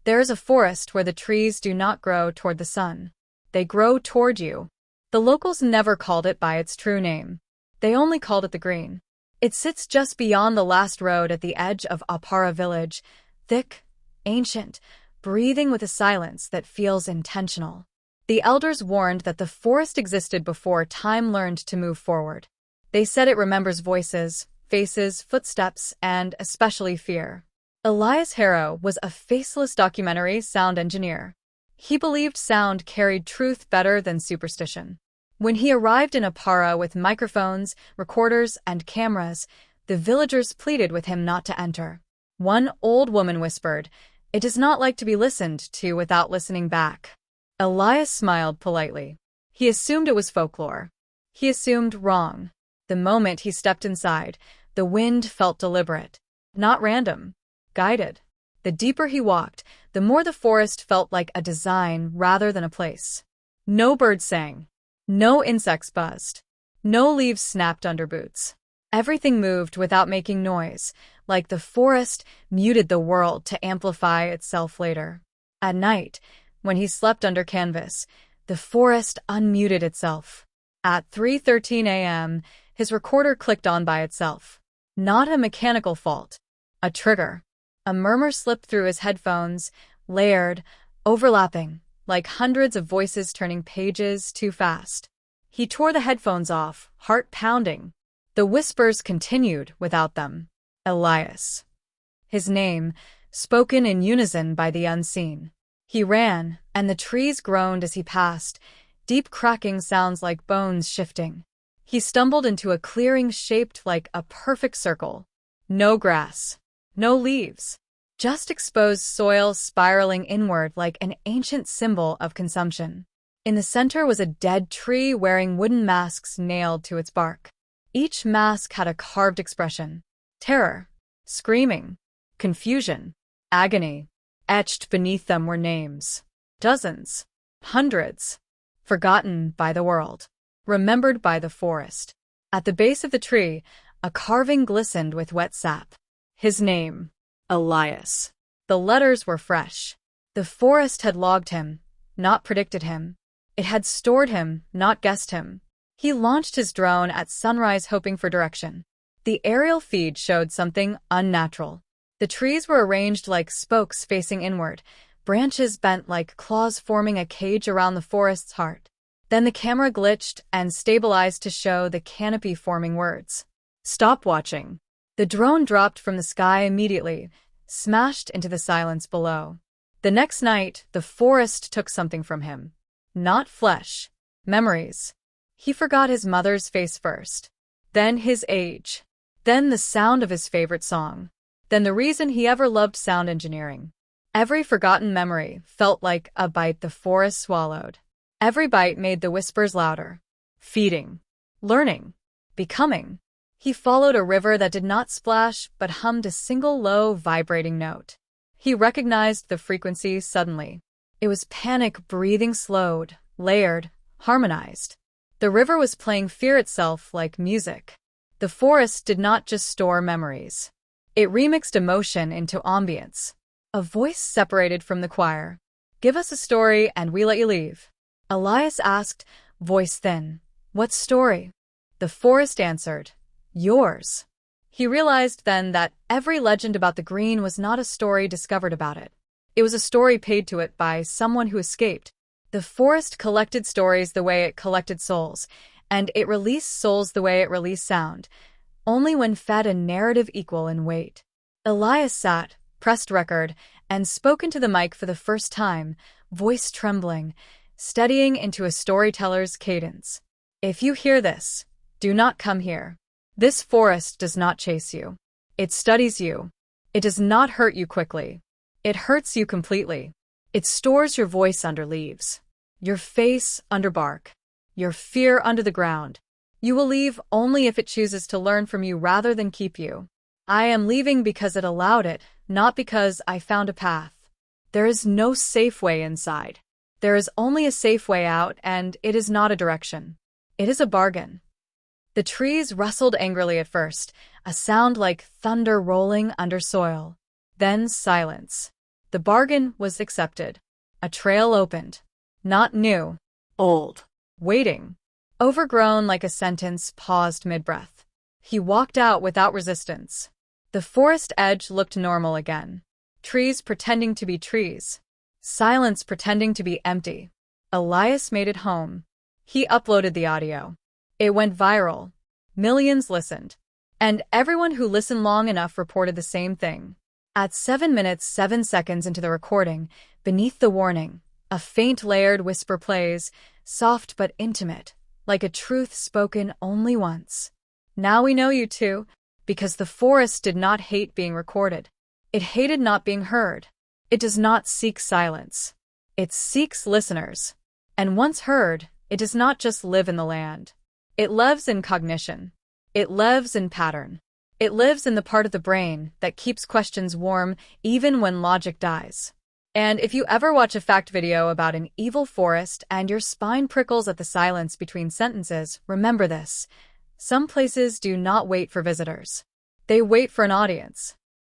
There is a forest where the trees do not grow toward the sun. They grow toward you. The locals never called it by its true name. They only called it the Green. It sits just beyond the last road at the edge of Apara village, thick, ancient, breathing with a silence that feels intentional. The elders warned that the forest existed before time learned to move forward. They said it remembers voices, faces, footsteps, and especially fear. Elias Harrow was a faceless documentary sound engineer. He believed sound carried truth better than superstition. When he arrived in Apara with microphones, recorders, and cameras, the villagers pleaded with him not to enter. One old woman whispered, "It is not like to be listened to without listening back." Elias smiled politely. He assumed it was folklore. He assumed wrong. The moment he stepped inside, the wind felt deliberate, not random, guided. The deeper he walked, the more the forest felt like a design rather than a place. No birds sang. No insects buzzed. No leaves snapped under boots. Everything moved without making noise, like the forest muted the world to amplify itself later. At night, when he slept under canvas, the forest unmuted itself. At 3:13 a.m., his recorder clicked on by itself. Not a mechanical fault. A trigger. A murmur slipped through his headphones, layered, overlapping, like hundreds of voices turning pages too fast. He tore the headphones off, heart pounding. The whispers continued without them. Elias. His name, spoken in unison by the unseen. He ran, and the trees groaned as he passed, deep cracking sounds like bones shifting. He stumbled into a clearing shaped like a perfect circle. No grass. No leaves. Just exposed soil spiraling inward like an ancient symbol of consumption. In the center was a dead tree wearing wooden masks nailed to its bark. Each mask had a carved expression. Terror. Screaming. Confusion. Agony. Etched beneath them were names. Dozens. Hundreds. Forgotten by the world. Remembered by the forest. At the base of the tree, a carving glistened with wet sap. His name. Elias. The letters were fresh. The forest had logged him, not predicted him. It had stored him, not guessed him. He launched his drone at sunrise hoping for direction. The aerial feed showed something unnatural. The trees were arranged like spokes facing inward, branches bent like claws forming a cage around the forest's heart. Then the camera glitched and stabilized to show the canopy forming words. Stop watching. The drone dropped from the sky immediately, smashed into the silence below. The next night, the forest took something from him. Not flesh. Memories. He forgot his mother's face first. Then his age. Then the sound of his favorite song. Then the reason he ever loved sound engineering. Every forgotten memory felt like a bite the forest swallowed. Every bite made the whispers louder. Feeding. Learning. Becoming. He followed a river that did not splash but hummed a single low, vibrating note. He recognized the frequency suddenly. It was panic breathing slowed, layered, harmonized. The river was playing fear itself like music. The forest did not just store memories. It remixed emotion into ambience. A voice separated from the choir. Give us a story and we let you leave. Elias asked, voice thin. What story? The forest answered. Yours. He realized then that every legend about the green was not a story discovered about it. It was a story paid to it by someone who escaped. The forest collected stories the way it collected souls, and it released souls the way it released sound, only when fed a narrative equal in weight. Elias sat, pressed record, and spoke into the mic for the first time, voice trembling, steadying into a storyteller's cadence. If you hear this, do not come here. This forest does not chase you. It studies you. It does not hurt you quickly. It hurts you completely. It stores your voice under leaves, your face under bark, your fear under the ground. You will leave only if it chooses to learn from you rather than keep you. I am leaving because it allowed it, not because I found a path. There is no safe way inside. There is only a safe way out, and it is not a direction. It is a bargain. The trees rustled angrily at first, a sound like thunder rolling under soil. Then silence. The bargain was accepted. A trail opened. Not new. Old. Waiting. Overgrown like a sentence paused mid-breath. He walked out without resistance. The forest edge looked normal again. Trees pretending to be trees. Silence pretending to be empty. Elias made it home. He uploaded the audio. It went viral. Millions listened. And everyone who listened long enough reported the same thing. At 7 minutes 7 seconds into the recording, beneath the warning, a faint layered whisper plays, soft but intimate, like a truth spoken only once. Now we know you two, because the forest did not hate being recorded. It hated not being heard. It does not seek silence. It seeks listeners. And once heard, it does not just live in the land. It lives in cognition. It lives in pattern. It lives in the part of the brain that keeps questions warm even when logic dies. And if you ever watch a fact video about an evil forest and your spine prickles at the silence between sentences, remember this. Some places do not wait for visitors. They wait for an audience.